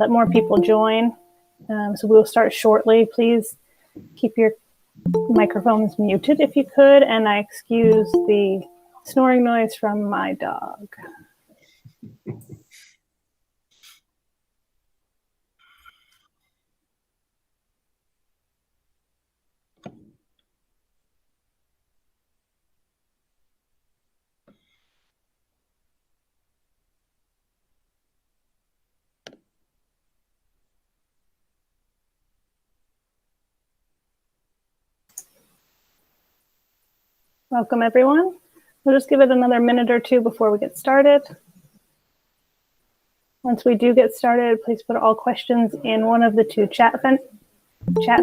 let more people join. So we'll start shortly. Please keep your microphones muted if you could, and I excuse the snoring noise from my dog. Welcome, everyone. We'll just give it another minute or two before we get started. Once we do get started, please put all questions in one of the two chat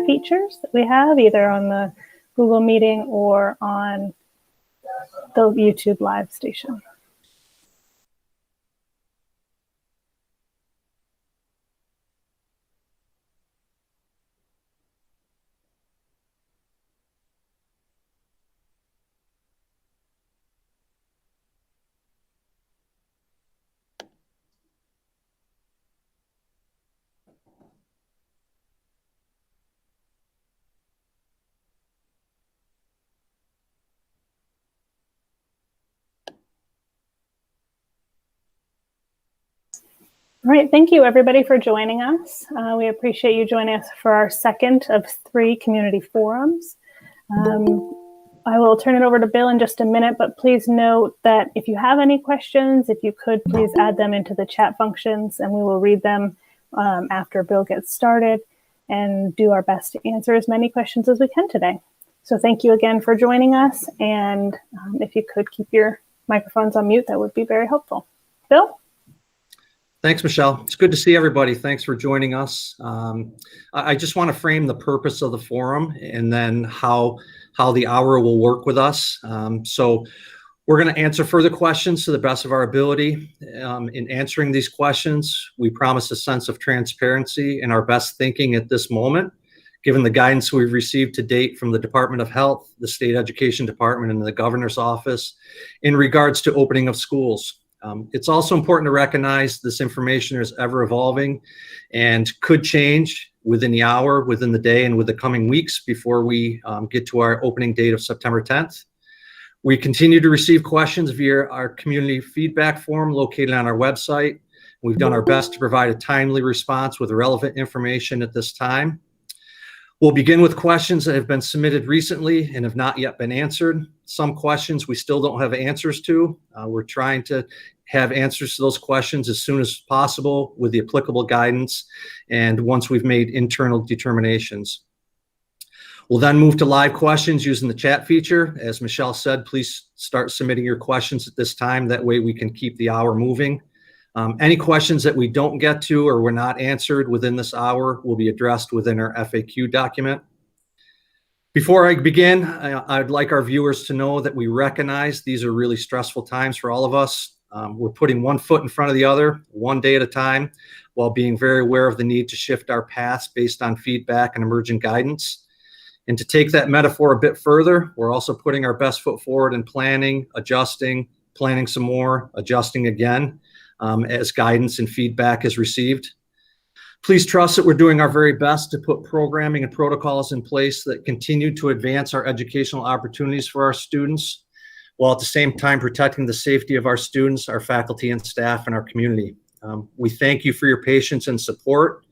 features that we have, either on the Google Meeting or on the YouTube live station. All right, thank you everybody for joining us. We appreciate you joining us for our second of 3 community forums. I will turn it over to Bill in just a minute, but please note that if you have any questions, if you could please add them into the chat functions and we will read them after Bill gets started and do our best to answer as many questions as we can today. So thank you again for joining us, and if you could keep your microphones on mute, that would be very helpful. Bill? Thanks, Michelle. It's good to see everybody. Thanks for joining us. I just want to frame the purpose of the forum and then how the hour will work with us. So we're going to answer further questions to the best of our ability. In answering these questions, we promise a sense of transparency and our best thinking at this moment, given the guidance we've received to date from the Department of Health, the State Education Department, and the Governor's Office in regards to opening of schools. It's also important to recognize this information is ever evolving and could change within the hour, within the day, and with the coming weeks before we get to our opening date of September 10th. We continue to receive questions via our community feedback form located on our website. We've done our best to provide a timely response with relevant information at this time. We'll begin with questions that have been submitted recently and have not yet been answered. Some questions we still don't have answers to. We're trying to have answers to those questions as soon as possible with the applicable guidance and once we've made internal determinations. We'll then move to live questions using the chat feature. As Michelle said, please start submitting your questions at this time. That way we can keep the hour moving. Any questions that we don't get to or were not answered within this hour will be addressed within our FAQ document. Before I begin, I'd like our viewers to know that we recognize these are really stressful times for all of us. We're putting one foot in front of the other, one day at a time, while being very aware of the need to shift our paths based on feedback and emerging guidance. And to take that metaphor a bit further, we're also putting our best foot forward in planning, adjusting, planning some more, adjusting again, as guidance and feedback is received. Please trust that we're doing our very best to put programming and protocols in place that continue to advance our educational opportunities for our students, while at the same time protecting the safety of our students, our faculty and staff, and our community. We thank you for your patience and support.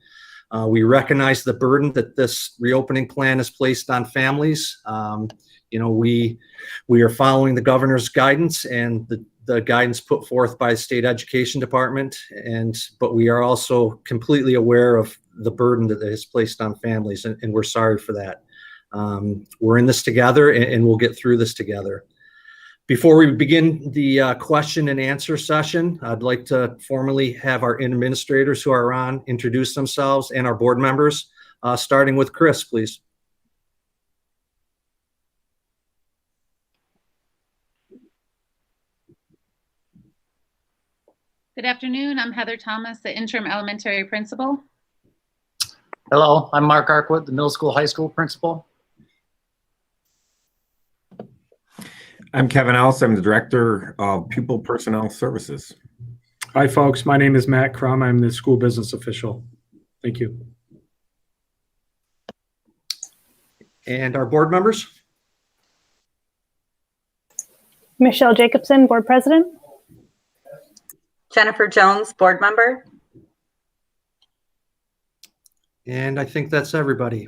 We recognize the burden that this reopening plan has placed on families. We are following the governor's guidance and the guidance put forth by the State Education Department, but we are also completely aware of the burden that it has placed on families, and we're sorry for that. We're in this together, and we'll get through this together. Before we begin the question and answer session, I'd like to formally have our administrators who are on introduce themselves and our board members, starting with Chris, please. Good afternoon. I'm Heather Thomas, the interim elementary principal. Hello, I'm Mark Arkwood, the middle school, high school principal. I'm Kevin Ellis. I'm the Director of Pupil Personnel Services. Hi, folks. My name is Matt Crum. I'm the school business official. Thank you. And our board members? Michelle Jacobson, Board President. Jennifer Jones, board member. And I think that's everybody.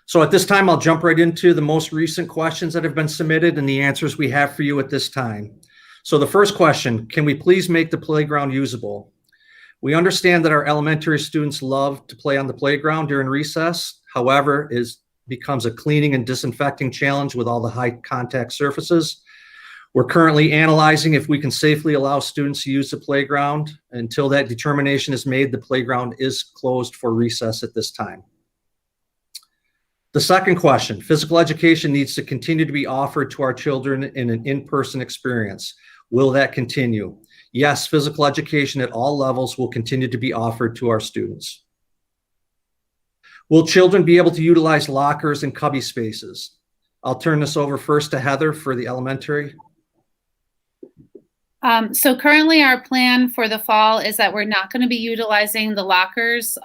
So at this time, I'll jump right into the most recent questions that have been submitted and the answers we have for you at this time. So the first question, can we please make the playground usable? We understand that our elementary students love to play on the playground during recess. However, it becomes a cleaning and disinfecting challenge with all the high contact surfaces. We're currently analyzing if we can safely allow students to use the playground. Until that determination is made, the playground is closed for recess at this time. The second question, physical education needs to continue to be offered to our children in an in-person experience. Will that continue? Yes, physical education at all levels will continue to be offered to our students. Will children be able to utilize lockers and cubby spaces? I'll turn this over first to Heather for the elementary. So currently our plan for the fall is that we're not going to be utilizing the lockers.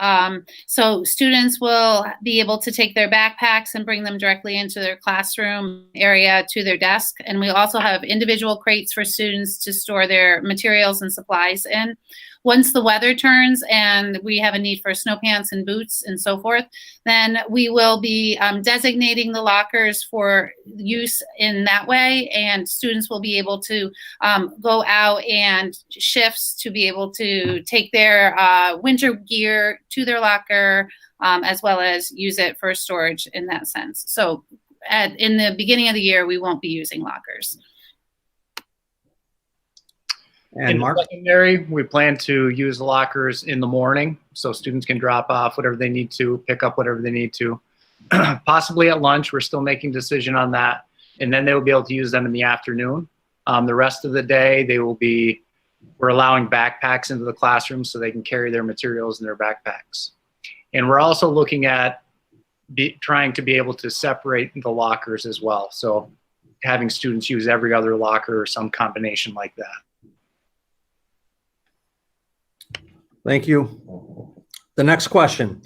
So students will be able to take their backpacks and bring them directly into their classroom area to their desk. And we also have individual crates for students to store their materials and supplies in. Once the weather turns and we have a need for snow pants and boots and so forth, then we will be designating the lockers for use in that way, and students will be able to go out and shifts to be able to take their winter gear to their locker, as well as use it for storage in that sense. So in the beginning of the year, we won't be using lockers. And In Mark? secondary, we plan to use the lockers in the morning so students can drop off whatever they need to, pick up whatever they need to. Possibly at lunch, we're still making a decision on that. And then they will be able to use them in the afternoon. The rest of the day, we're allowing backpacks into the classroom so they can carry their materials in their backpacks. And we're also looking at trying to be able to separate the lockers as well. So having students use every other locker or some combination like that. Thank you. The next question.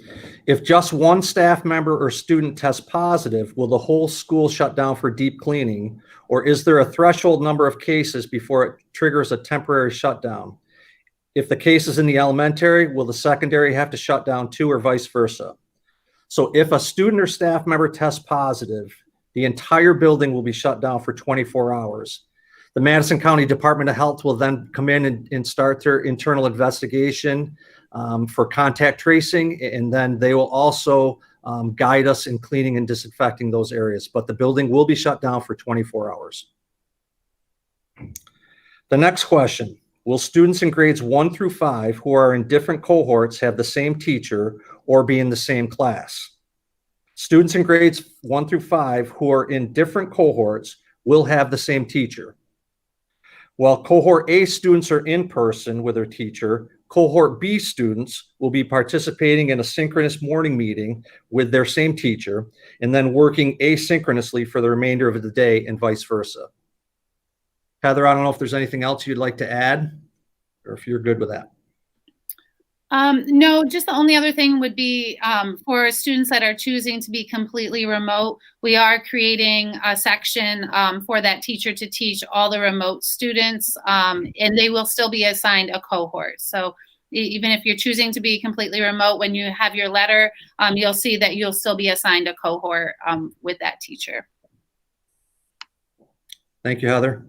If just one staff member or student tests positive, will the whole school shut down for deep cleaning? Or is there a threshold number of cases before it triggers a temporary shutdown? If the case is in the elementary, will the secondary have to shut down too, or vice versa? So if a student or staff member tests positive, the entire building will be shut down for 24 hours. The Madison County Department of Health will then come in and start their internal investigation for contact tracing, and then they will also guide us in cleaning and disinfecting those areas. But the building will be shut down for 24 hours. The next question, will students in grades 1 through 5 who are in different cohorts have the same teacher or be in the same class? Students in grades 1 through 5 who are in different cohorts will have the same teacher. While cohort A students are in person with their teacher, cohort B students will be participating in a synchronous morning meeting with their same teacher and then working asynchronously for the remainder of the day and vice versa. Heather, I don't know if there's anything else you'd like to add or if you're good with that. No, just the only other thing would be for students that are choosing to be completely remote, we are creating a section for that teacher to teach all the remote students, and they will still be assigned a cohort. So even if you're choosing to be completely remote, when you have your letter, you'll see that you'll still be assigned a cohort with that teacher. Thank you, Heather.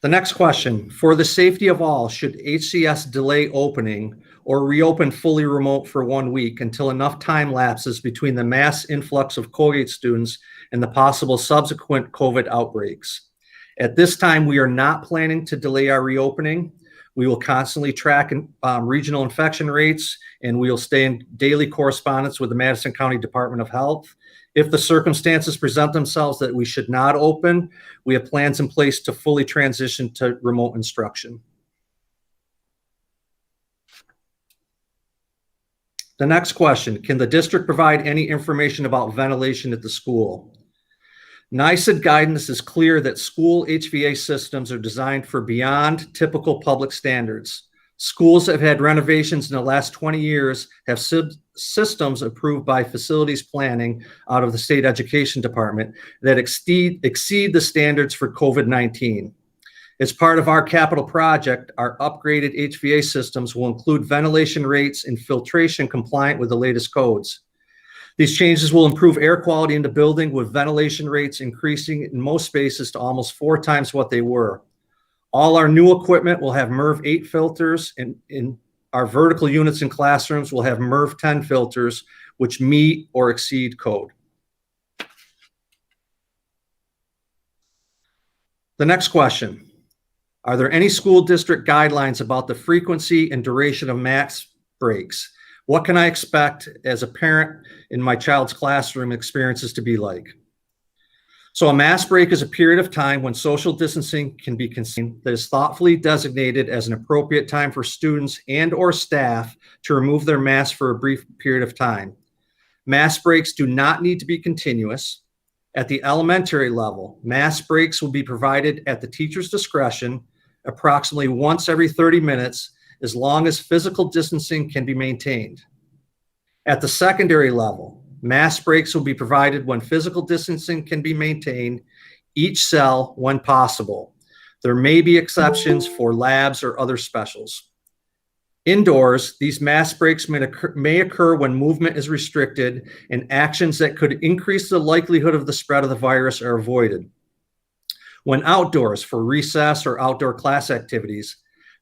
The next question, for the safety of all, should HCS delay opening or reopen fully remote for 1 week until enough time lapses between the mass influx of Colgate students and the possible subsequent COVID outbreaks? At this time, we are not planning to delay our reopening. We will constantly track regional infection rates, and we will stay in daily correspondence with the Madison County Department of Health. If the circumstances present themselves that we should not open, we have plans in place to fully transition to remote instruction. The next question, can the district provide any information about ventilation at the school? NICED guidance is clear that school HVAC systems are designed for beyond typical public standards. Schools that have had renovations in the last 20 years have systems approved by facilities planning out of the state education department that exceed the standards for COVID-19. As part of our capital project, our upgraded HVA systems will include ventilation rates and filtration compliant with the latest codes. These changes will improve air quality in the building, with ventilation rates increasing in most spaces to almost 4 times what they were. All our new equipment will have MERV 8 filters, and in our vertical units in classrooms will have MERV 10 filters, which meet or exceed code. The next question: are there any school district guidelines about the frequency and duration of mask breaks? What can I expect as a parent in my child's classroom experiences to be like? So a mask break is a period of time when social distancing can be conceived that is thoughtfully designated as an appropriate time for students and or staff to remove their mask for a brief period of time. Mask breaks do not need to be continuous. At the elementary level, mask breaks will be provided at the teacher's discretion approximately once every 30 minutes, as long as physical distancing can be maintained. At the secondary level, mask breaks will be provided when physical distancing can be maintained, each cell when possible. There may be exceptions for labs or other specials. Indoors, these mask breaks may occur when movement is restricted and actions that could increase the likelihood of the spread of the virus are avoided. When outdoors, for recess or outdoor class activities,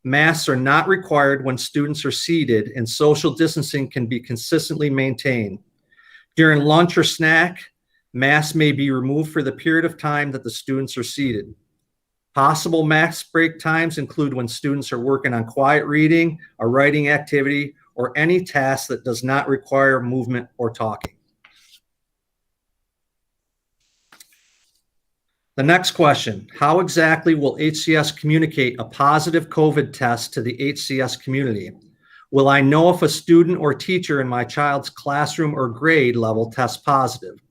masks are not required when students are seated and social distancing can be consistently maintained. During lunch or snack, masks may be removed for the period of time that the students are seated. Possible mask break times include when students are working on quiet reading, a writing activity, or any task that does not require movement or talking. The next question: how exactly will HCS communicate a positive COVID test to the HCS community? Will I know if a student or teacher in my child's classroom or grade level tests positive?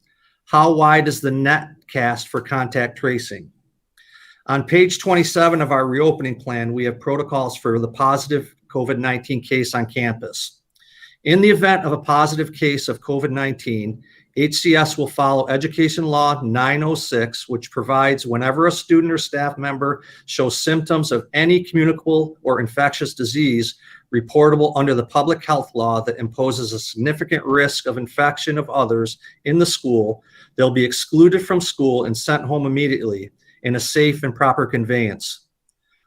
How wide is the net cast for contact tracing? On page 27 of our reopening plan, we have protocols for the positive COVID-19 case on campus. In the event of a positive case of COVID-19, HCS will follow Education Law 906, which provides whenever a student or staff member shows symptoms of any communicable or infectious disease reportable under the public health law that imposes a significant risk of infection of others in the school, they'll be excluded from school and sent home immediately in a safe and proper conveyance.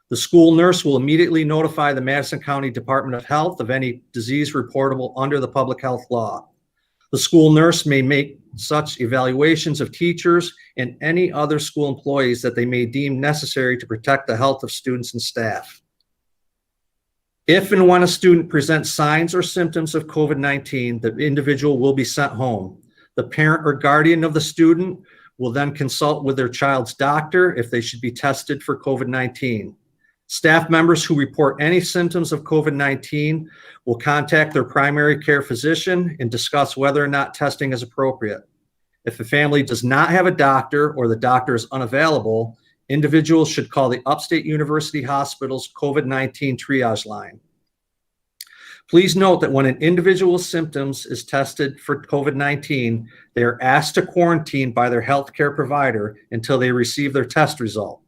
The school nurse will immediately notify the Madison County Department of Health of any disease reportable under the public health law. The school nurse may make such evaluations of teachers and any other school employees that they may deem necessary to protect the health of students and staff. If and when a student presents signs or symptoms of COVID-19, the individual will be sent home. The parent or guardian of the student will then consult with their child's doctor if they should be tested for COVID-19. Staff members who report any symptoms of COVID-19 will contact their primary care physician and discuss whether or not testing is appropriate. If the family does not have a doctor or the doctor is unavailable, individuals should call the Upstate University Hospital's COVID-19 triage line. Please note that when an individual's symptoms is tested for COVID-19, they are asked to quarantine by their healthcare provider until they receive their test result.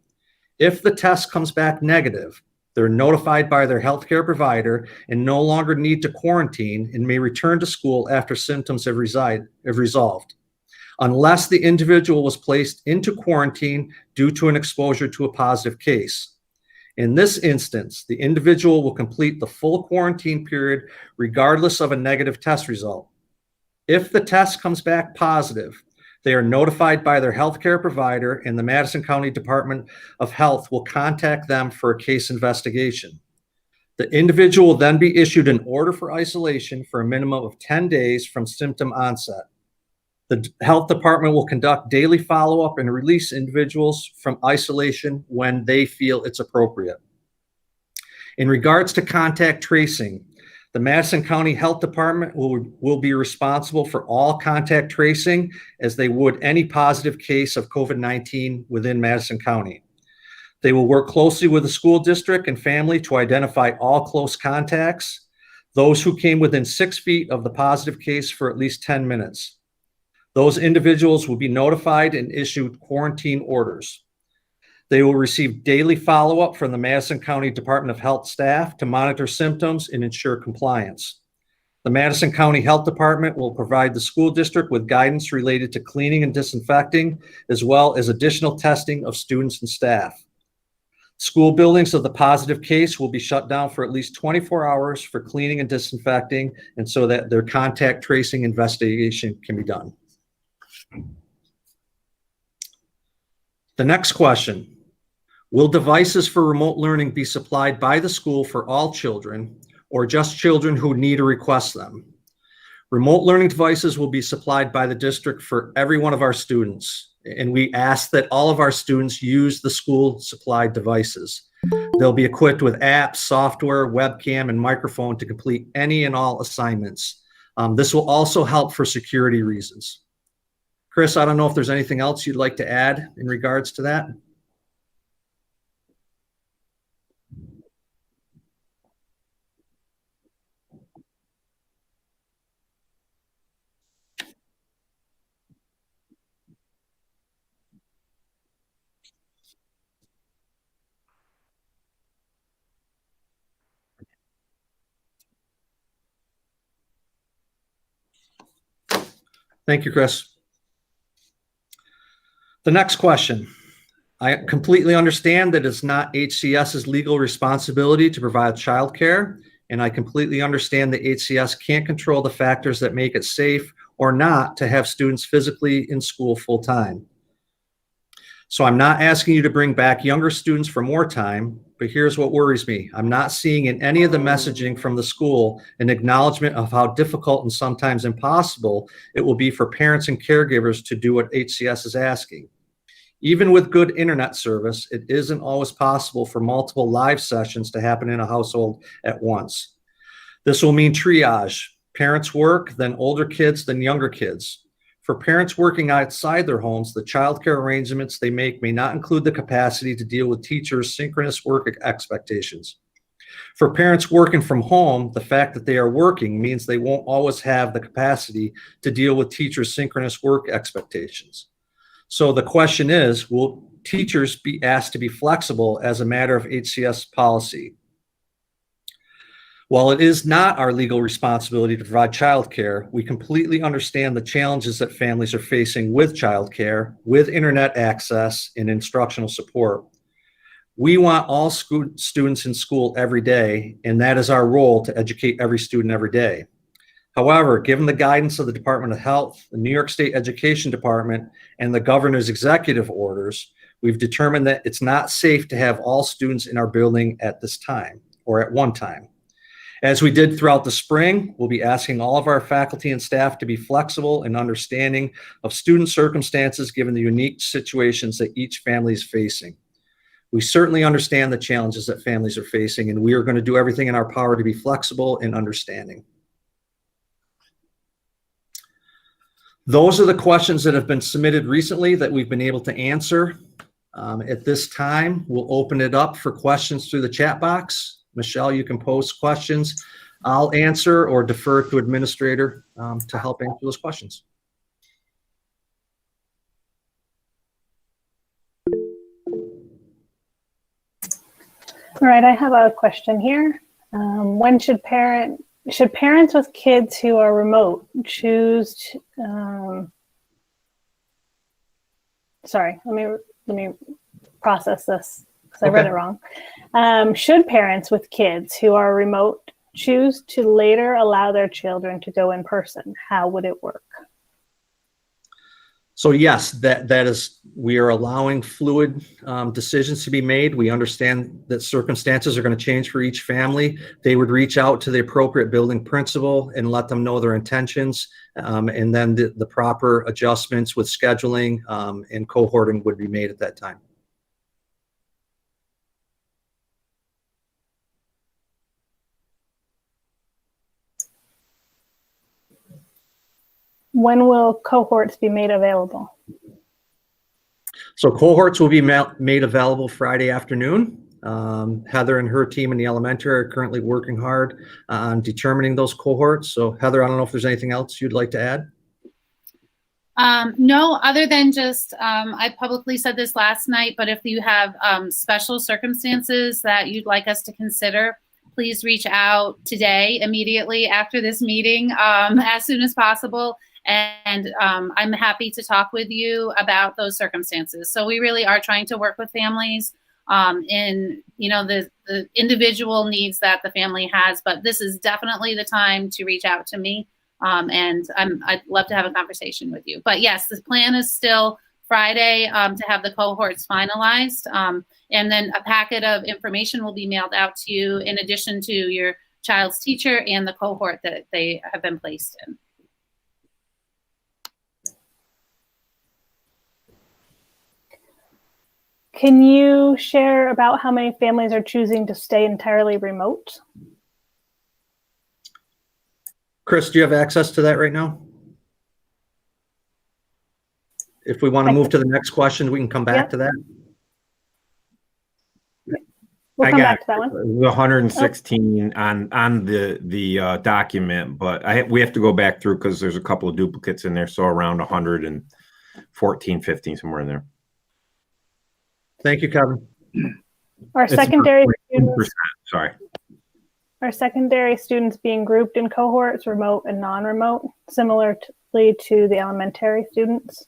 If the test comes back negative, they're notified by their healthcare provider and no longer need to quarantine and may return to school after symptoms have resolved, unless the individual was placed into quarantine due to an exposure to a positive case. In this instance, the individual will complete the full quarantine period regardless of a negative test result. If the test comes back positive, they are notified by their healthcare provider, and the Madison County Department of Health will contact them for a case investigation. The individual will then be issued an order for isolation for a minimum of 10 days from symptom onset. The health department will conduct daily follow-up and release individuals from isolation when they feel it's appropriate. In regards to contact tracing, the Madison County Health Department will be responsible for all contact tracing as they would any positive case of COVID-19 within Madison County. They will work closely with the school district and family to identify all close contacts, those who came within 6 feet of the positive case for at least 10 minutes. Those individuals will be notified and issued quarantine orders. They will receive daily follow-up from the Madison County Department of Health staff to monitor symptoms and ensure compliance. The Madison County Health Department will provide the school district with guidance related to cleaning and disinfecting, as well as additional testing of students and staff. School buildings of the positive case will be shut down for at least 24 hours for cleaning and disinfecting, and so that their contact tracing investigation can be done. The next question: will devices for remote learning be supplied by the school for all children, or just children who need or request them? Remote learning devices will be supplied by the district for every one of our students, and we ask that all of our students use the school supplied devices. They'll be equipped with apps, software, webcam, and microphone to complete any and all assignments. This will also help for security reasons. Chris, I don't know if there's anything else you'd like to add in regards to that. Thank you, Chris. The next question. I completely understand that it's not HCS's legal responsibility to provide childcare, and I completely understand that HCS can't control the factors that make it safe or not to have students physically in school full time. So I'm not asking you to bring back younger students for more time, but here's what worries me. I'm not seeing in any of the messaging from the school an acknowledgement of how difficult and sometimes impossible it will be for parents and caregivers to do what HCS is asking. Even with good internet service, it isn't always possible for multiple live sessions to happen in a household at once. This will mean triage. Parents work, then older kids, then younger kids. For parents working outside their homes, the childcare arrangements they make may not include the capacity to deal with teachers' synchronous work expectations. For parents working from home, the fact that they are working means they won't always have the capacity to deal with teachers' synchronous work expectations. So the question is, will teachers be asked to be flexible as a matter of HCS policy? While it is not our legal responsibility to provide childcare, we completely understand the challenges that families are facing with childcare, with internet access, and instructional support. We want all students in school every day, and that is our role to educate every student every day. However, given the guidance of the Department of Health, the New York State Education Department, and the governor's executive orders, we've determined that it's not safe to have all students in our building at this time or at one time. As we did throughout the spring, we'll be asking all of our faculty and staff to be flexible and understanding of student circumstances given the unique situations that each family is facing. We certainly understand the challenges that families are facing, and we are going to do everything in our power to be flexible and understanding. Those are the questions that have been submitted recently that we've been able to answer. At this time, we'll open it up for questions through the chat box. Michelle, you can post questions. I'll answer or defer to administrator to help answer those questions. All right, I have a question here. When should parents with kids who are remote choose to, sorry, let me process this because I read it wrong. Should parents with kids who are remote choose to later allow their children to go in person? How would it work? So yes, that is, we are allowing fluid decisions to be made. We understand that circumstances are going to change for each family. They would reach out to the appropriate building principal and let them know their intentions. And then the proper adjustments with scheduling and cohorting would be made at that time. When will cohorts be made available? So cohorts will be made available Friday afternoon. Heather and her team in the elementary are currently working hard on determining those cohorts. So Heather, I don't know if there's anything else you'd like to add? No, other than just, I publicly said this last night, but if you have special circumstances that you'd like us to consider, please reach out today, immediately after this meeting, as soon as possible. And I'm happy to talk with you about those circumstances. So we really are trying to work with families in, the individual needs that the family has, but this is definitely the time to reach out to me. And I'd love to have a conversation with you. But yes, the plan is still Friday to have the cohorts finalized. And then a packet of information will be mailed out to you in addition to your child's teacher and the cohort that they have been placed in. Can you share about how many families are choosing to stay entirely remote? Chris, do you have access to that right now? If we want to move to the next question, we can come back to that. We'll come back to that one. The 116 on the document, but we have to go back through because there's a couple of duplicates in there, so around 114, 15, somewhere in there. Thank you, Kevin. Our secondary students, sorry. Are secondary students being grouped in cohorts, remote and non-remote, similarly to the elementary students?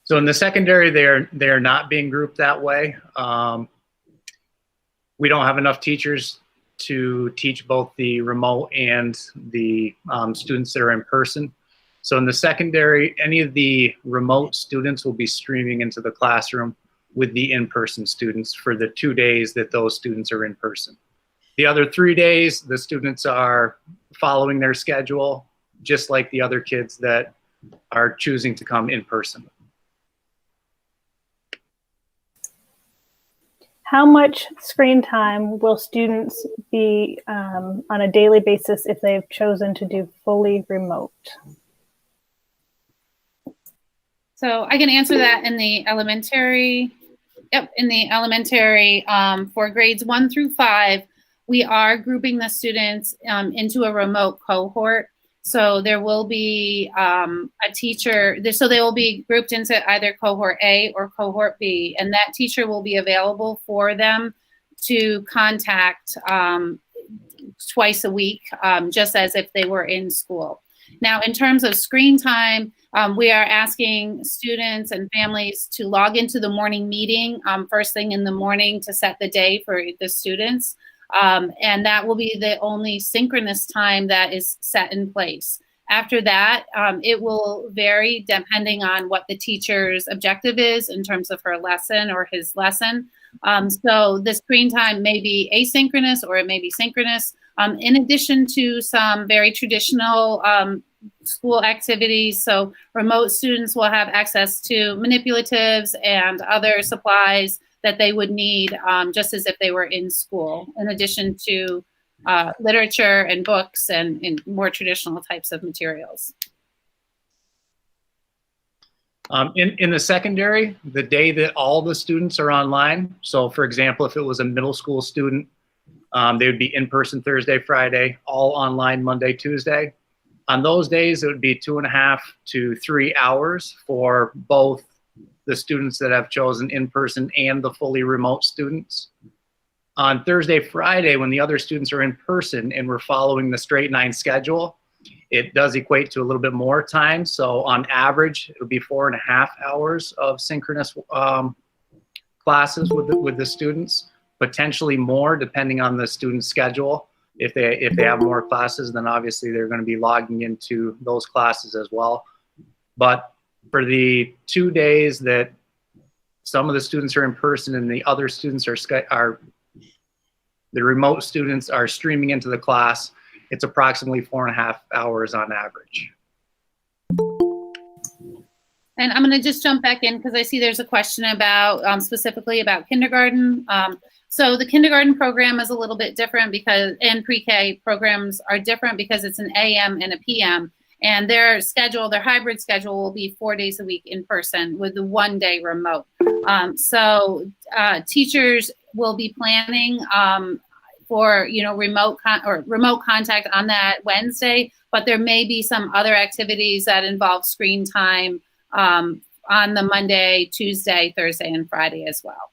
So in the secondary, they're not being grouped that way. We don't have enough teachers to teach both the remote and the students that are in person. So in the secondary, any of the remote students will be streaming into the classroom with the in-person students for the 2 days that those students are in person. The other 3 days, the students are following their schedule, just like the other kids that are choosing to come in person. How much screen time will students be on a daily basis if they've chosen to do fully remote? So I can answer that in the elementary. Yep, in the elementary for grades 1 through 5, we are grouping the students into a remote cohort. So there will be a teacher, so they will be grouped into either cohort A or cohort B, and that teacher will be available for them to contact twice a week, just as if they were in school. Now, in terms of screen time, we are asking students and families to log into the morning meeting first thing in the morning to set the day for the students. And that will be the only synchronous time that is set in place. After that, it will vary depending on what the teacher's objective is in terms of her lesson or his lesson. So the screen time may be asynchronous or it may be synchronous. In addition to some very traditional school activities, so remote students will have access to manipulatives and other supplies that they would need just as if they were in school, in addition to literature and books and more traditional types of materials. In the secondary, the day that all the students are online, so for example, if it was a middle school student, they would be in person Thursday, Friday, all online Monday, Tuesday. On those days, it would be 2.5 to 3 hours for both the students that have chosen in person and the fully remote students. On Thursday, Friday, when the other students are in person and we're following the straight 9 schedule, it does equate to a little bit more time. So on average, it would be 4.5 hours of synchronous classes with the students, potentially more depending on the student's schedule. If they have more classes, then obviously they're going to be logging into those classes as well. But for the 2 days that some of the students are in person and the other students are the remote students are streaming into the class, it's approximately 4.5 hours on average. And I'm going to just jump back in because I see there's a question about specifically about kindergarten. So the kindergarten program is a little bit different because, and pre-K programs are different because it's an AM and a PM. And their schedule, their hybrid schedule, will be 4 days a week in person with the 1 day remote. So teachers will be planning for remote contact on that Wednesday, but there may be some other activities that involve screen time on the Monday, Tuesday, Thursday, and Friday as well.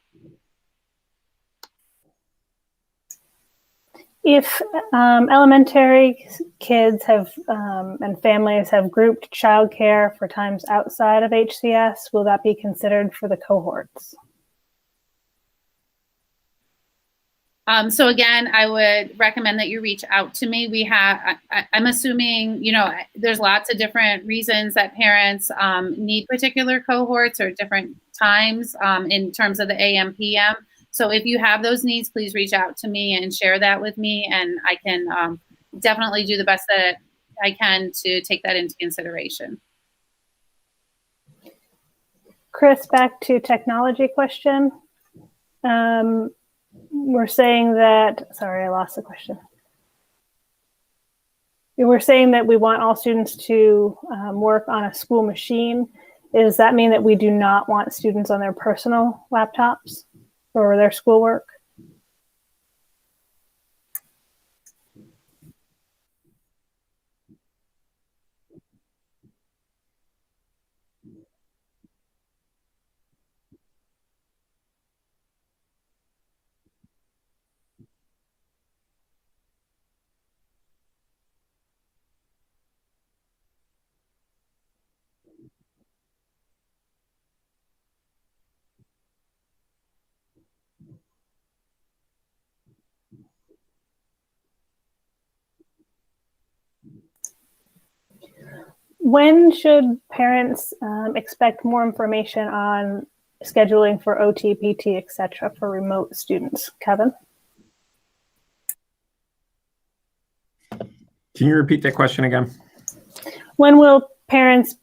If elementary kids have and families have grouped childcare for times outside of HCS, will that be considered for the cohorts? So again, I would recommend that you reach out to me. I'm assuming, there's lots of different reasons that parents need particular cohorts or different times in terms of the AM, PM. So if you have those needs, please reach out to me and share that with me, and I can definitely do the best that I can to take that into consideration. Chris, back to technology question. We're saying that, sorry, I lost the question. We're saying that we want all students to work on a school machine. Does that mean that we do not want students on their personal laptops for their schoolwork? When should parents expect more information on scheduling for OT, PT, et cetera, for remote students? Kevin? Can you repeat that question again? When will parents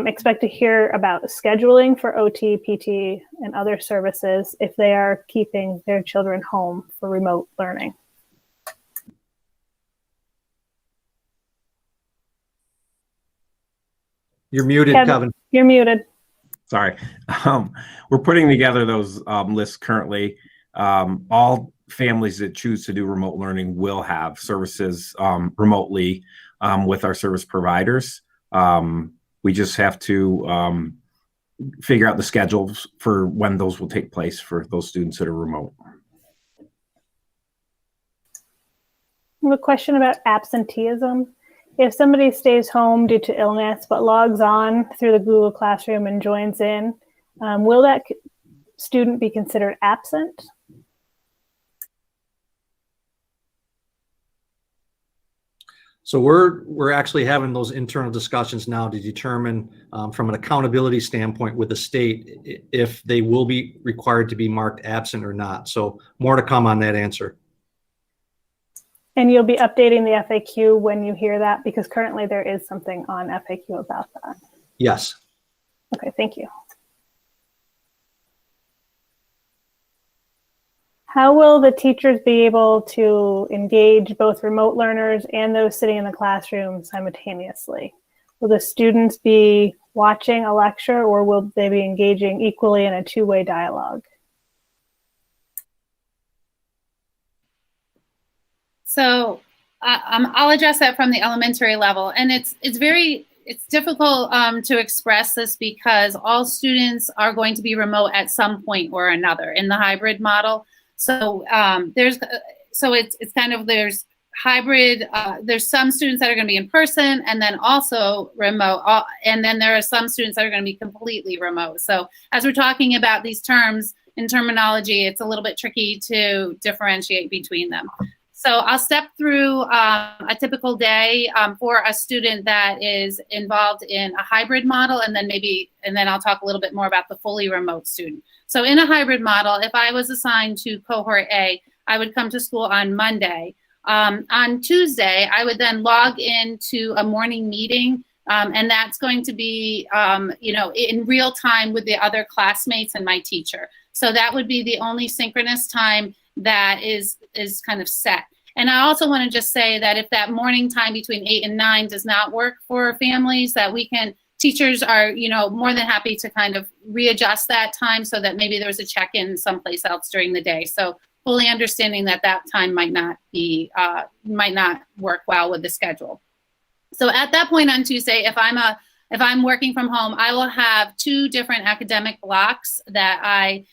expect to hear about scheduling for OT, PT, and other services if they are keeping their children home for remote learning? You're muted, Kevin. You're muted. Sorry. We're putting together those lists currently. All families that choose to do remote learning will have services remotely with our service providers. We just have to figure out the schedules for when those will take place for those students that are remote. I have a question about absenteeism. If somebody stays home due to illness but logs on through the Google Classroom and joins in, will that student be considered absent? So we're actually having those internal discussions now to determine from an accountability standpoint with the state if they will be required to be marked absent or not. So more to come on that answer. And you'll be updating the FAQ when you hear that, because currently there is something on FAQ about that. Yes. Okay, thank you. How will the teachers be able to engage both remote learners and those sitting in the classroom simultaneously? Will the students be watching a lecture, or will they be engaging equally in a two-way dialogue? So I'll address that from the elementary level, and it's difficult to express this because all students are going to be remote at some point or another in the hybrid model. So there's hybrid. There's some students that are going to be in person, and then also remote, and then there are some students that are going to be completely remote. So as we're talking about these terms in terminology, it's a little bit tricky to differentiate between them. So I'll step through a typical day for a student that is involved in a hybrid model, and then I'll talk a little bit more about the fully remote student. So in a hybrid model, if I was assigned to cohort A, I would come to school on Monday. On Tuesday, I would then log into a morning meeting, and that's going to be in real time with the other classmates and my teacher. So that would be the only synchronous time that is kind of set. And I also want to just say that if that morning time between 8 and 9 does not work for families, that teachers are, more than happy to kind of readjust that time so that maybe there's a check-in someplace else during the day. So fully understanding that time might not work well with the schedule. So at that point on Tuesday, if I'm working from home, I will have 2 different academic blocks that I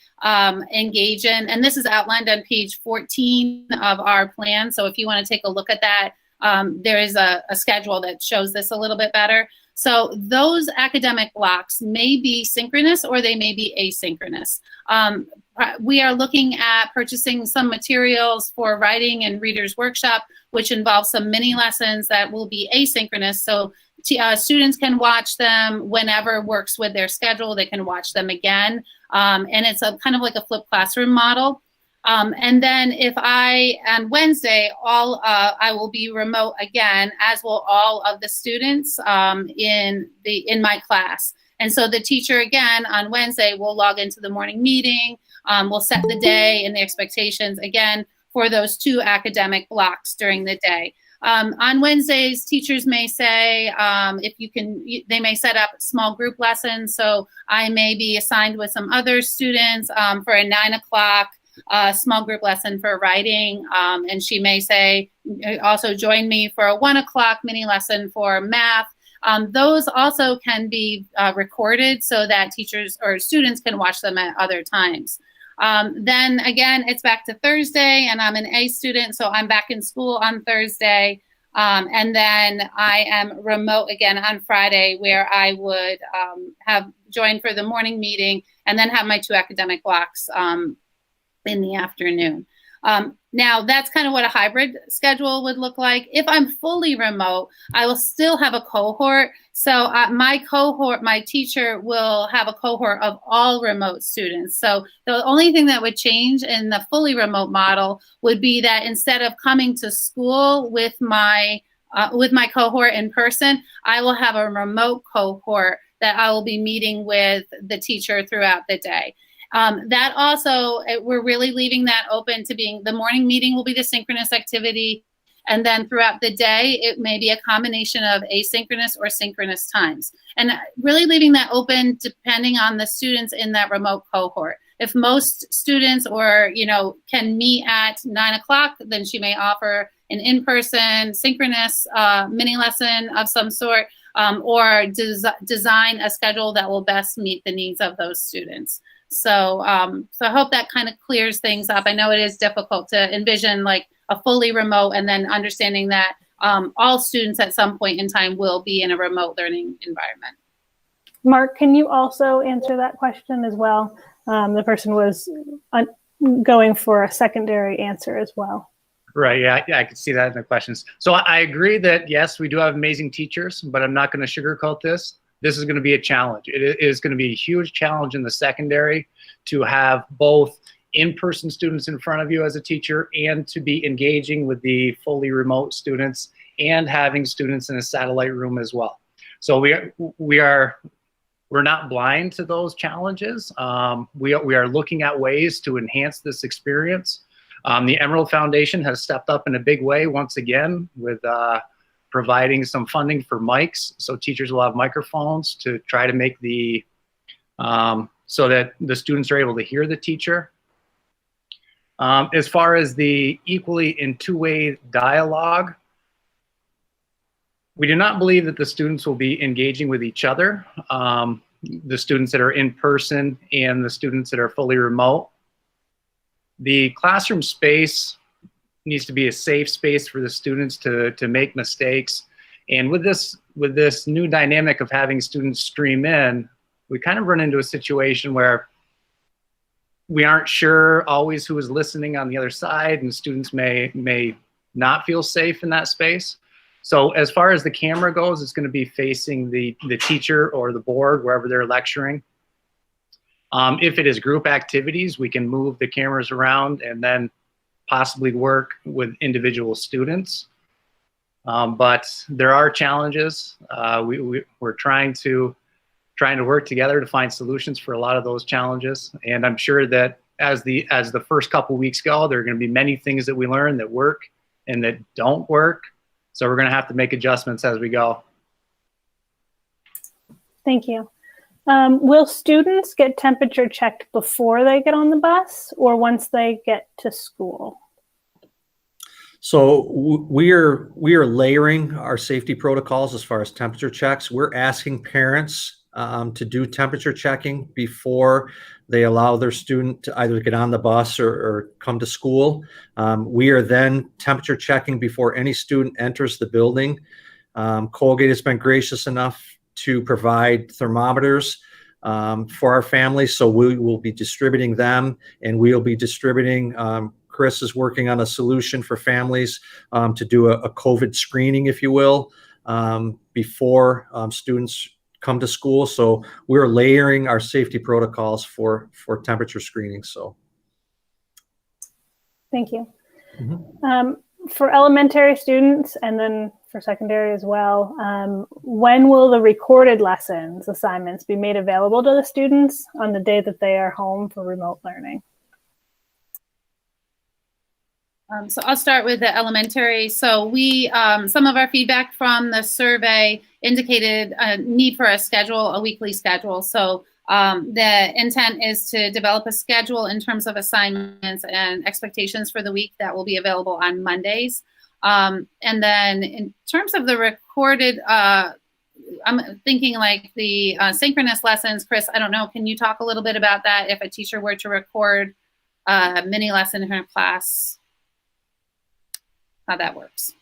engage in. And this is outlined on page 14 of our plan. So if you want to take a look at that, there is a schedule that shows this a little bit better. So those academic blocks may be synchronous or they may be asynchronous. We are looking at purchasing some materials for writing and readers workshop, which involves some mini lessons that will be asynchronous. So students can watch them whenever works with their schedule. They can watch them again. And it's a kind of like a flipped classroom model. And then on Wednesday, I will be remote again, as will all of the students in my class. And so the teacher again on Wednesday will log into the morning meeting. We'll set the day and the expectations again for those 2 academic blocks during the day. On Wednesdays, teachers may say, they may set up small group lessons. So I may be assigned with some other students for a 9 o'clock small group lesson for writing. And she may say, also join me for a 1 o'clock mini lesson for math. Those also can be recorded so that teachers or students can watch them at other times. Then again, it's back to Thursday, and I'm an A student, so I'm back in school on Thursday. And then I am remote again on Friday, where I would have joined for the morning meeting and then have my 2 academic blocks in the afternoon. Now, that's kind of what a hybrid schedule would look like. If I'm fully remote, I will still have a cohort. So my teacher will have a cohort of all remote students. So the only thing that would change in the fully remote model would be that instead of coming to school with my cohort in person, I will have a remote cohort that I will be meeting with the teacher throughout the day. That also, we're really leaving that open to being, the morning meeting will be the synchronous activity. And then throughout the day, it may be a combination of asynchronous or synchronous times. And really leaving that open depending on the students in that remote cohort. If most students can meet at 9 o'clock, then she may offer an in-person synchronous mini lesson of some sort, or design a schedule that will best meet the needs of those students. So I hope that kind of clears things up. I know it is difficult to envision like a fully remote, and then understanding that all students at some point in time will be in a remote learning environment. Mark, can you also answer that question as well? The person was going for a secondary answer as well. Right, yeah, I could see that in the questions. So I agree that, yes, we do have amazing teachers, but I'm not going to sugarcoat this. This is going to be a challenge. It is going to be a huge challenge in the secondary to have both in-person students in front of you as a teacher and to be engaging with the fully remote students and having students in a satellite room as well. So we're not blind to those challenges. We are looking at ways to enhance this experience. The Emerald Foundation has stepped up in a big way once again with providing some funding for mics, so teachers will have microphones to try to make so that the students are able to hear the teacher. As far as the equally and two-way dialogue, we do not believe that the students will be engaging with each other, the students that are in person and the students that are fully remote. The classroom space needs to be a safe space for the students to make mistakes. And with this new dynamic of having students stream in, we kind of run into a situation where we aren't sure always who is listening on the other side, and students may not feel safe in that space. So as far as the camera goes, it's going to be facing the teacher or the board, wherever they're lecturing. If it is group activities, we can move the cameras around and then possibly work with individual students. But there are challenges. We're trying to work together to find solutions for a lot of those challenges. And I'm sure that as the first couple weeks go, there are going to be many things that we learn that work and that don't work. So we're going to have to make adjustments as we go. Thank you. Will students get temperature checked before they get on the bus or once they get to school? So we are layering our safety protocols as far as temperature checks. We're asking parents to do temperature checking before they allow their student to either get on the bus or come to school. We are then temperature checking before any student enters the building. Colgate has been gracious enough to provide thermometers for our families, so we will be distributing them, and we'll be distributing Chris is working on a solution for families to do a COVID screening, if you will, before students come to school. So we're layering our safety protocols for temperature screening. So, Thank you. Mhm. For elementary students and then for secondary as well, when will the recorded lessons assignments be made available to the students on the day that they are home for remote learning? So I'll start with the elementary. So we, some of our feedback from the survey indicated a need for a weekly schedule. So the intent is to develop a schedule in terms of assignments and expectations for the week that will be available on Mondays. And then in terms of the recorded, I'm thinking like the synchronous lessons. Chris, I don't know, can you talk a little bit about that? If a teacher were to record a mini lesson in her class, how that works.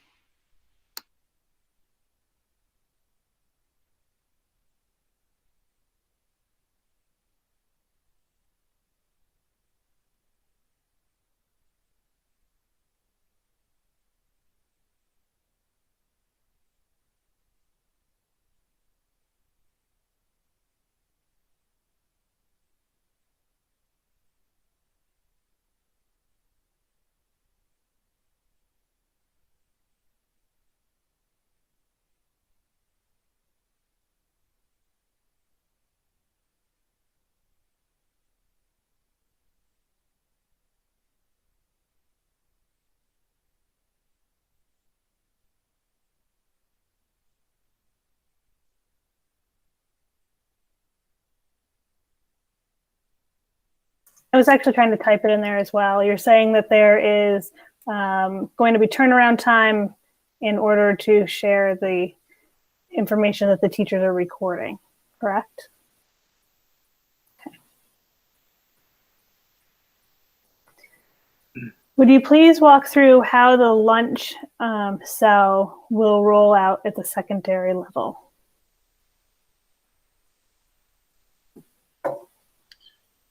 I was actually trying to type it in there as well. You're saying that there is going to be turnaround time in order to share the information that the teachers are recording, correct? Okay. Would you please walk through how the lunch cell will roll out at the secondary level?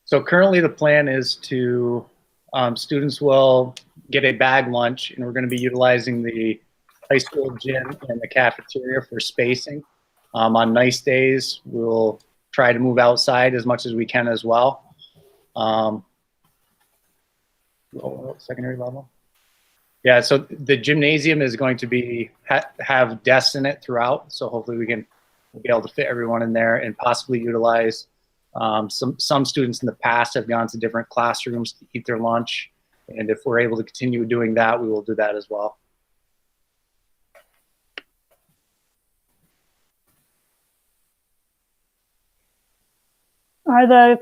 So currently the plan is to, students will get a bag lunch, and we're going to be utilizing the high school gym and the cafeteria for spacing. On nice days, we'll try to move outside as much as we can as well. Secondary level. Yeah, so the gymnasium is going to be have desks in it throughout, so hopefully we'll be able to fit everyone in there and possibly utilize. Some students in the past have gone to different classrooms to eat their lunch, and if we're able to continue doing that, we will do that as well. Are the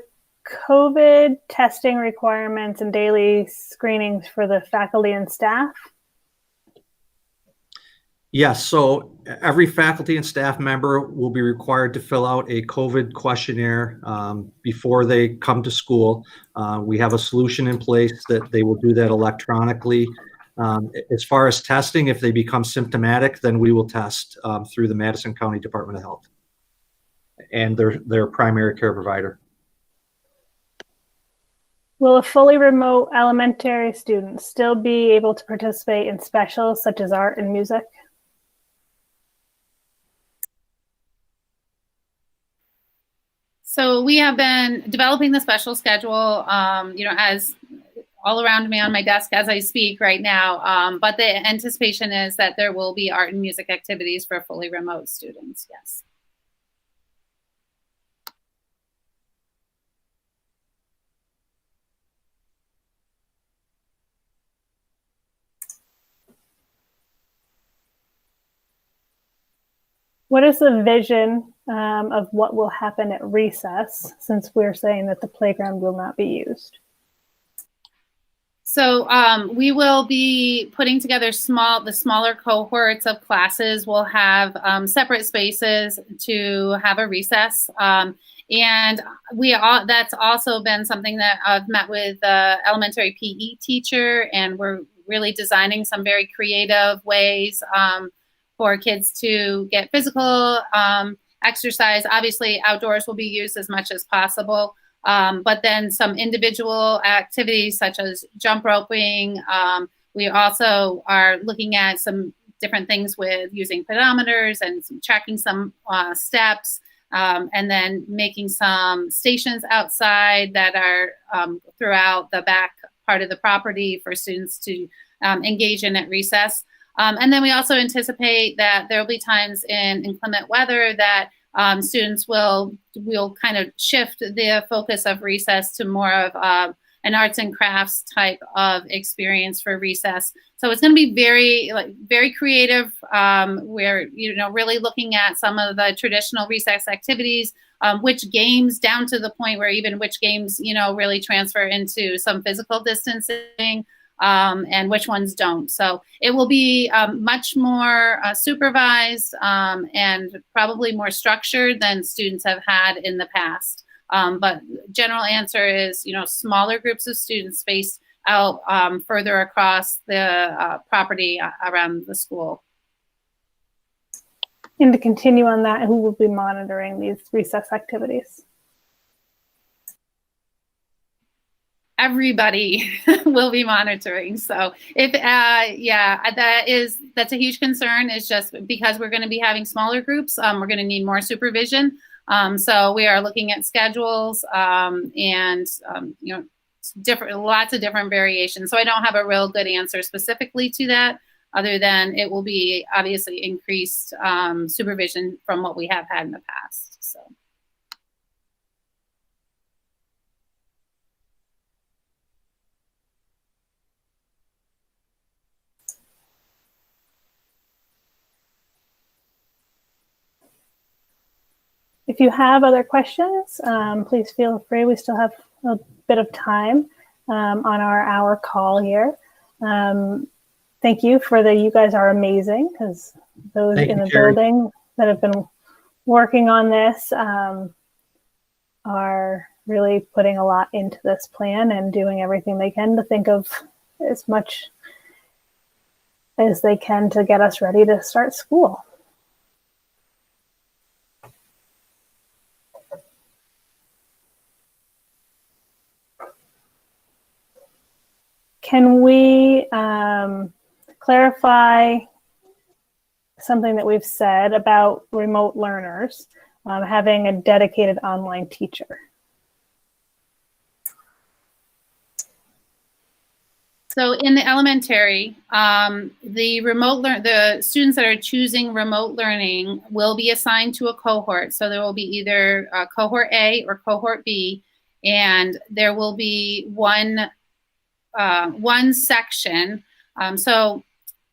COVID testing requirements and daily screenings for the faculty and staff? Yes, so every faculty and staff member will be required to fill out a COVID questionnaire before they come to school. We have a solution in place that they will do that electronically. As far as testing, if they become symptomatic, then we will test through the Madison County Department of Health and their primary care provider. Will a fully remote elementary student still be able to participate in specials such as art and music? So we have been developing the special schedule, as all around me on my desk as I speak right now. But the anticipation is that there will be art and music activities for fully remote students, yes. What is the vision of what will happen at recess, since we're saying that the playground will not be used? So we will be putting together the smaller cohorts of classes. We'll have separate spaces to have a recess. And that's also been something that I've met with the elementary PE teacher, and we're really designing some very creative ways for kids to get physical exercise. Obviously, outdoors will be used as much as possible. But then some individual activities such as jump roping. We also are looking at some different things with using pedometers and tracking some steps, and then making some stations outside that are throughout the back part of the property for students to engage in at recess. And then we also anticipate that there will be times in inclement weather that students will kind of shift the focus of recess to more of an arts and crafts type of experience for recess. So it's going to be very creative. We're really looking at some of the traditional recess activities, which games, down to the point where even which games really transfer into some physical distancing. And which ones don't. So it will be much more supervised and probably more structured than students have had in the past. But general answer is, smaller groups of students spaced out further across the property around the school. And to continue on that, who will be monitoring these recess activities? Everybody will be monitoring. So if, that's a huge concern, is just because we're going to be having smaller groups, we're going to need more supervision. So we are looking at schedules and lots of different variations. So I don't have a real good answer specifically to that, other than it will be obviously increased supervision from what we have had in the past. So. If you have other questions, please feel free. We still have a bit of time on our hour call here. Thank you you guys are amazing, because those in the building that have been working on this are really putting a lot into this plan and doing everything they can to think of as much as they can to get us ready to start school. Can we clarify something that we've said about remote learners having a dedicated online teacher? So in the elementary, the students that are choosing remote learning will be assigned to a cohort. So there will be either cohort A or cohort B, and there will be one section. So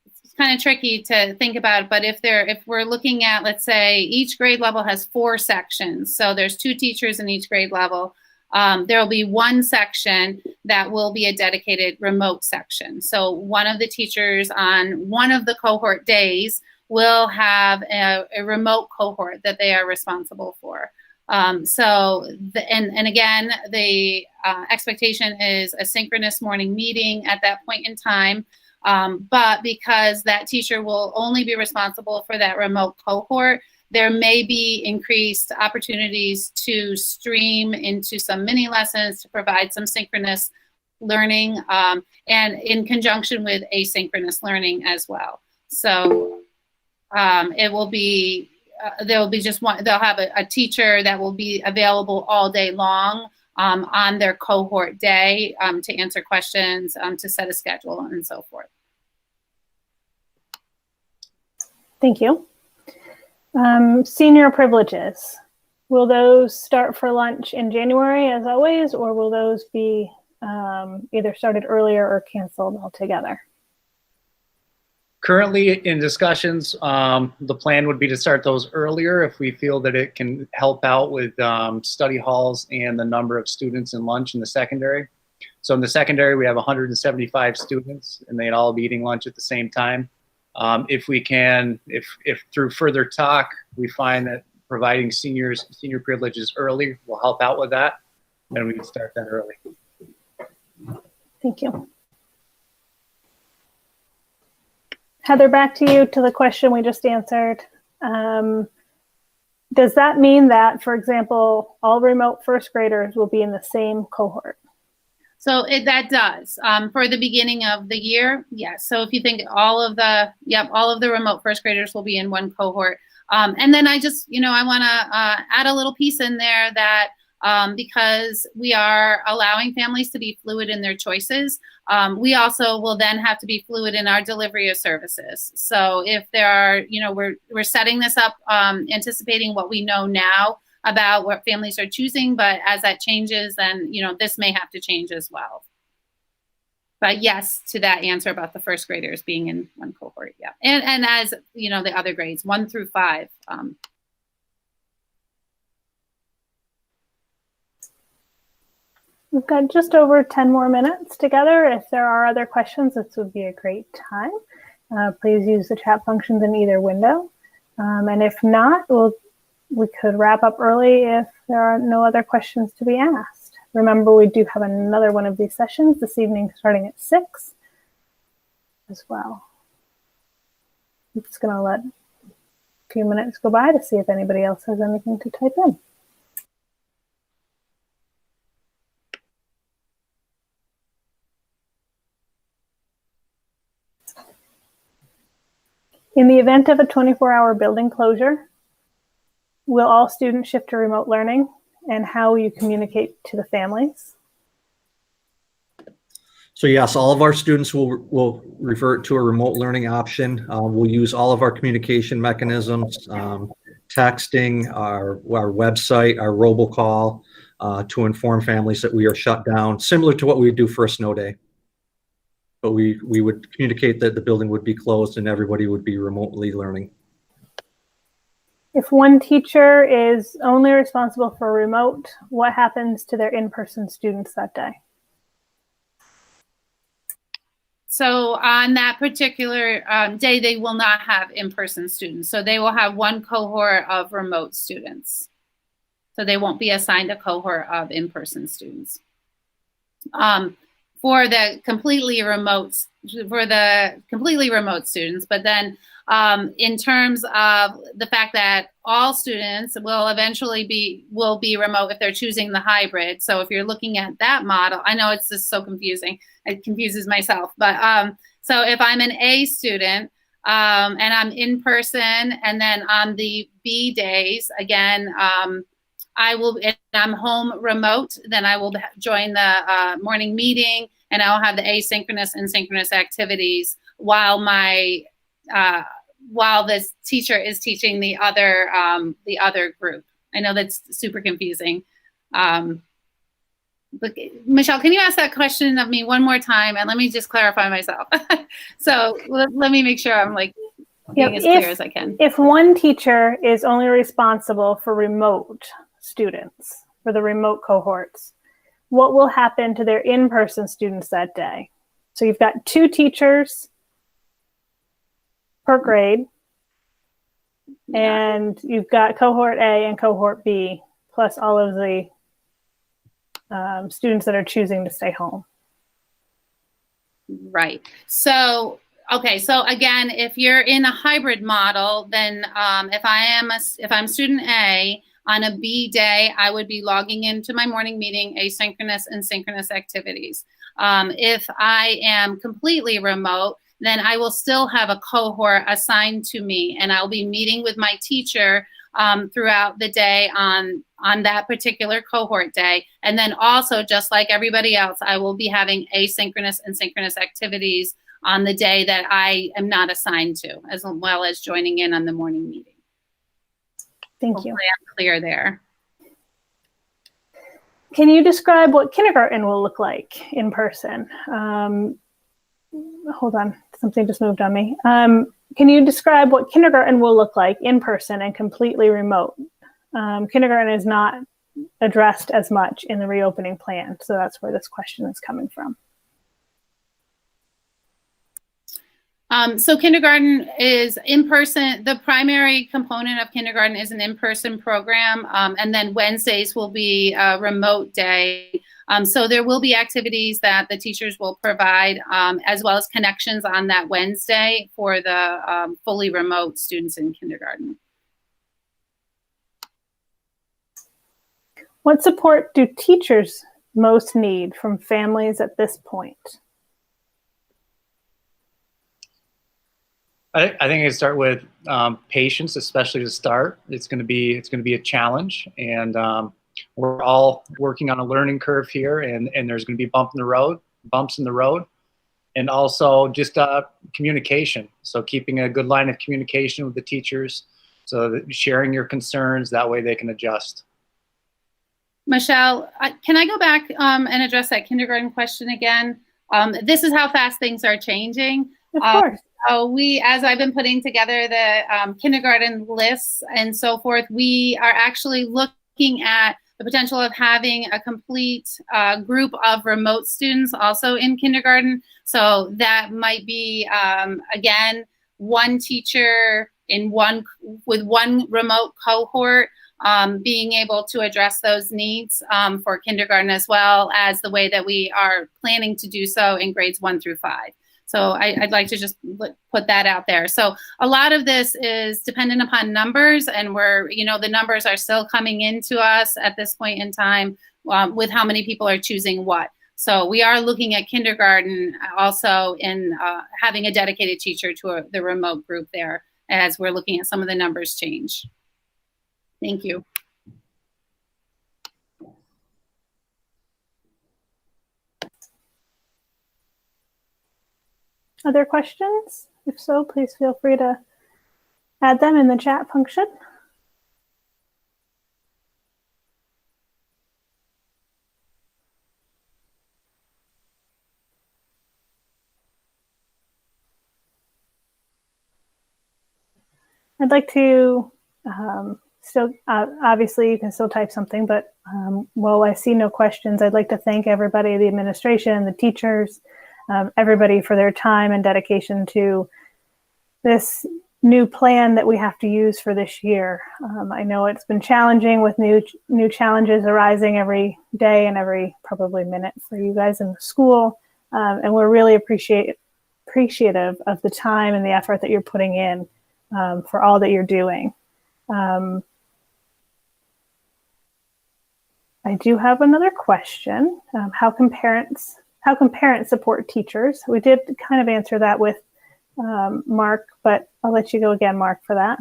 it's kind of tricky to think about, but if we're looking at, let's say each grade level has 4 sections. So there's 2 teachers in each grade level. There will be one section that will be a dedicated remote section. So one of the teachers on one of the cohort days will have a remote cohort that they are responsible for. Again, the expectation is a synchronous morning meeting at that point in time. But because that teacher will only be responsible for that remote cohort, there may be increased opportunities to stream into some mini lessons to provide some synchronous learning, and in conjunction with asynchronous learning as well. So it will be there will be just one. They'll have a teacher that will be available all day long on their cohort day to answer questions, to set a schedule, and so forth. Thank you. Senior privileges. Will those start for lunch in January as always, or will those be either started earlier or canceled altogether? Currently in discussions, the plan would be to start those earlier if we feel that it can help out with study halls and the number of students in lunch in the secondary. So in the secondary, we have 175 students, and they'd all be eating lunch at the same time. If we can, if through further talk, we find that providing senior privileges early will help out with that, then we can start that early. Thank you. Heather, back to you to the question we just answered. Does that mean that, for example, all remote first graders will be in the same cohort? So that does. For the beginning of the year, yes. So if you think all of the remote first graders will be in one cohort. And then I just, I want to add a little piece in there that because we are allowing families to be fluid in their choices, we also will then have to be fluid in our delivery of services. So if there are, we're setting this up, anticipating what we know now about what families are choosing, but as that changes, then, this may have to change as well. But yes, to that answer about the first graders being in one cohort, yeah. And as, the other grades, 1 through 5. We've got just over 10 more minutes together. If there are other questions, this would be a great time. Please use the chat functions in either window. And if not, we could wrap up early if there are no other questions to be asked. Remember, we do have another one of these sessions this evening starting at 6 as well. I'm just going to let a few minutes go by to see if anybody else has anything to type in. In the event of a 24-hour building closure, will all students shift to remote learning, and how will you communicate to the families? So yes, all of our students will revert to a remote learning option. We'll use all of our communication mechanisms, texting, our website, our robocall, to inform families that we are shut down, similar to what we do for a snow day. But we would communicate that the building would be closed and everybody would be remotely learning. If one teacher is only responsible for remote, what happens to their in-person students that day? So on that particular day, they will not have in-person students. So they will have one cohort of remote students. So they won't be assigned a cohort of in-person students. For the completely remote students, but then in terms of the fact that all students will eventually be remote if they're choosing the hybrid. So if you're looking at that model, I know it's just so confusing. It confuses myself. But so if I'm an A student and I'm in person, and then on the B days, again, if I'm home remote, then I will join the morning meeting, and I'll have the asynchronous and synchronous activities while this teacher is teaching the other group. I know that's super confusing. But Michelle, can you ask that question of me one more time, and let me just clarify myself. So let me make sure I'm being as clear as I can. If one teacher is only responsible for remote students, for the remote cohorts, what will happen to their in-person students that day? So you've got 2 teachers per grade, and you've got cohort A and cohort B, plus all of the students that are choosing to stay home. Right. So, okay. So again, if you're in a hybrid model, then if I'm student A, on a B day, I would be logging into my morning meeting, asynchronous and synchronous activities. If I am completely remote, then I will still have a cohort assigned to me, and I'll be meeting with my teacher throughout the day on that particular cohort day. And then also, just like everybody else, I will be having asynchronous and synchronous activities on the day that I am not assigned to, as well as joining in on the morning meeting. Thank you. Hopefully I'm clear there. Can you describe what kindergarten will look like in person? Hold on, Something just moved on me. Can you describe what kindergarten will look like in person and completely remote? Kindergarten is not addressed as much in the reopening plan, so that's where this question is coming from. So kindergarten is in person. The primary component of kindergarten is an in-person program, and then Wednesdays will be a remote day. So there will be activities that the teachers will provide, as well as connections on that Wednesday for the fully remote students in kindergarten. What support do teachers most need from families at this point? I think I start with patience, especially to start. It's going to be a challenge, and we're all working on a learning curve here, and there's going to be bumps in the road, and also just communication. So keeping a good line of communication with the teachers, so that sharing your concerns, that way they can adjust. Michelle, can I go back and address that kindergarten question again? This is how fast things are changing. Of course. As I've been putting together the kindergarten lists and so forth, we are actually looking at the potential of having a complete group of remote students also in kindergarten. So that might be, again, one teacher with one remote cohort, being able to address those needs for kindergarten, as well as the way that we are planning to do so in grades 1 through 5. So I'd like to just put that out there. So a lot of this is dependent upon numbers, and the numbers are still coming into us at this point in time with how many people are choosing what. So we are looking at kindergarten also in having a dedicated teacher to the remote group there, as we're looking at some of the numbers change. Thank you. Other questions? If so, please feel free to add them in the chat function. I'd like to still, obviously you can still type something, but while I see no questions, I'd like to thank everybody, the administration, the teachers, everybody for their time and dedication to this new plan that we have to use for this year. I know it's been challenging with new challenges arising every day and every probably minute for you guys in the school. And we're really appreciative of the time and the effort that you're putting in for all that you're doing. I do have another question. How can parents support teachers? We did kind of answer that with Mark, but I'll let you go again, Mark, for that.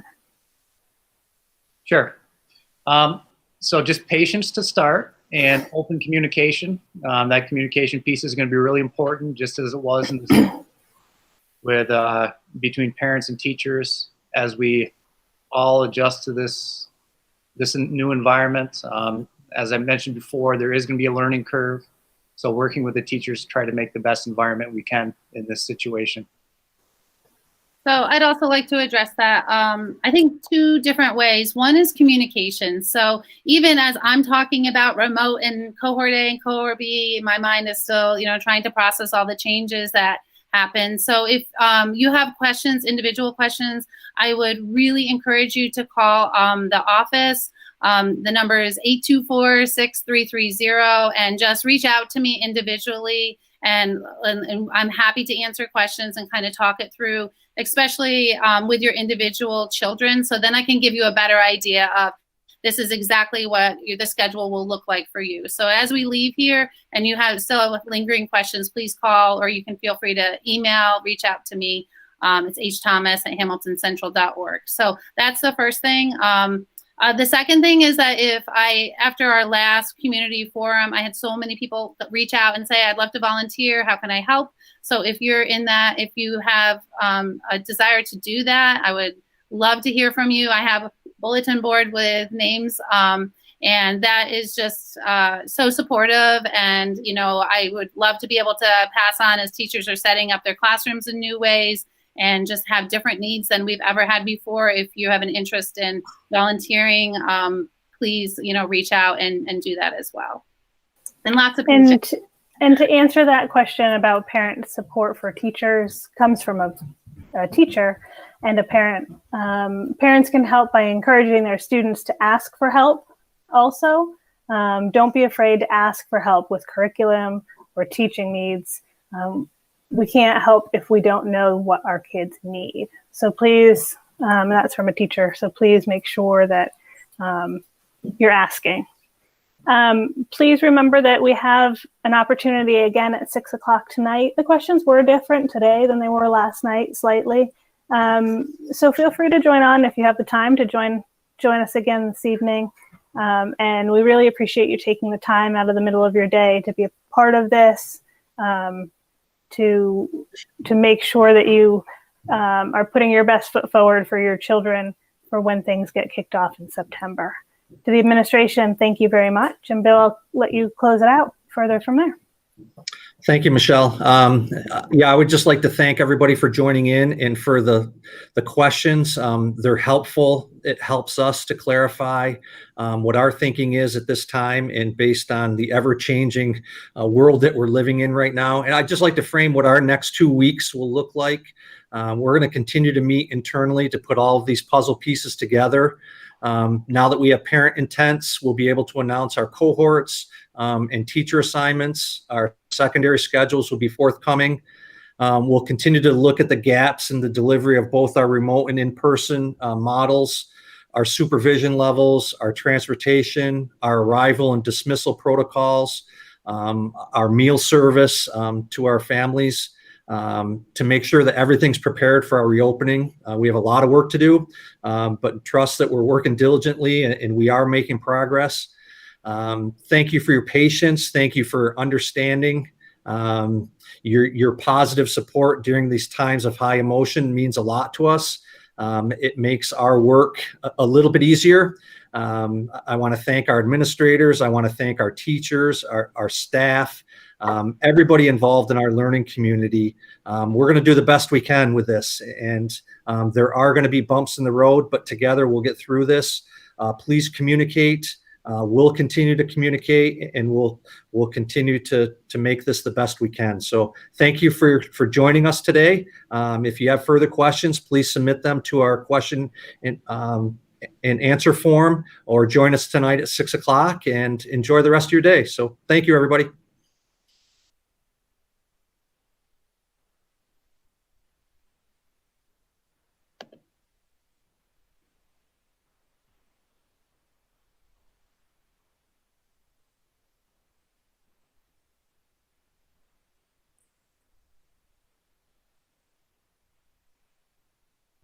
Sure. So just patience to start, and open communication. That communication piece is going to be really important, just as it was in with between parents and teachers as we all adjust to this new environment. As I mentioned before, there is going to be a learning curve. So working with the teachers to try to make the best environment we can in this situation. So I'd also like to address that. I think 2 different ways. One is communication. So even as I'm talking about remote and cohort A and cohort B, my mind is still, trying to process all the changes that happen. So if you have questions, individual questions, I would really encourage you to call the office. The number is 824-6330, and just reach out to me individually, and I'm happy to answer questions and kind of talk it through, especially with your individual children. So then I can give you a better idea of this is exactly what the schedule will look like for you. So as we leave here and you still have lingering questions, please call, or you can feel free to email, reach out to me. It's hthomas@hamiltoncentral.org. So that's the first thing. The second thing is that after our last community forum, I had so many people reach out and say, I'd love to volunteer. How can I help? So if you're in that, if you have a desire to do that, I would love to hear from you. I have a bulletin board with names, And that is just so supportive. And, I would love to be able to pass on as teachers are setting up their classrooms in new ways and just have different needs than we've ever had before. If you have an interest in volunteering, please, reach out and do that as well. And lots of And to answer that question about parent support for teachers comes from a teacher and a parent. Parents can help by encouraging their students to ask for help also. Don't be afraid to ask for help with curriculum or teaching needs. We can't help if we don't know what our kids need. So please, that's from a teacher, so please make sure that you're asking. Please remember that we have an opportunity again at 6 o'clock tonight. The questions were different today than they were last night, slightly. So feel free to join on if you have the time to join us again this evening. And we really appreciate you taking the time out of the middle of your day to be a part of this, to make sure that you are putting your best foot forward for your children for when things get kicked off in September. To the administration, thank you very much. And Bill, I'll let you close it out further from there. Thank you, Michelle. I would just like to thank everybody for joining in and for the questions. They're helpful. It helps us to clarify what our thinking is at this time and based on the ever-changing world that we're living in right now. And I'd just like to frame what our next 2 weeks will look like. We're going to continue to meet internally to put all of these puzzle pieces together. Now that we have parent intents, we'll be able to announce our cohorts and teacher assignments. Our secondary schedules will be forthcoming. We'll continue to look at the gaps in the delivery of both our remote and in-person models, our supervision levels, our transportation, our arrival and dismissal protocols, our meal service to our families, to make sure that everything's prepared for our reopening. We have a lot of work to do, but trust that we're working diligently and we are making progress. Thank you for your patience. Thank you for understanding. Your positive support during these times of high emotion means a lot to us. It makes our work a little bit easier. I want to thank our administrators. I want to thank our teachers, our staff, everybody involved in our learning community. We're going to do the best we can with this. And there are going to be bumps in the road, but together we'll get through this. Please communicate. We'll continue to communicate and we'll continue to make this the best we can. So thank you for joining us today. If you have further questions, please submit them to our question and answer form or join us tonight at 6 o'clock and enjoy the rest of your day. So thank you, everybody.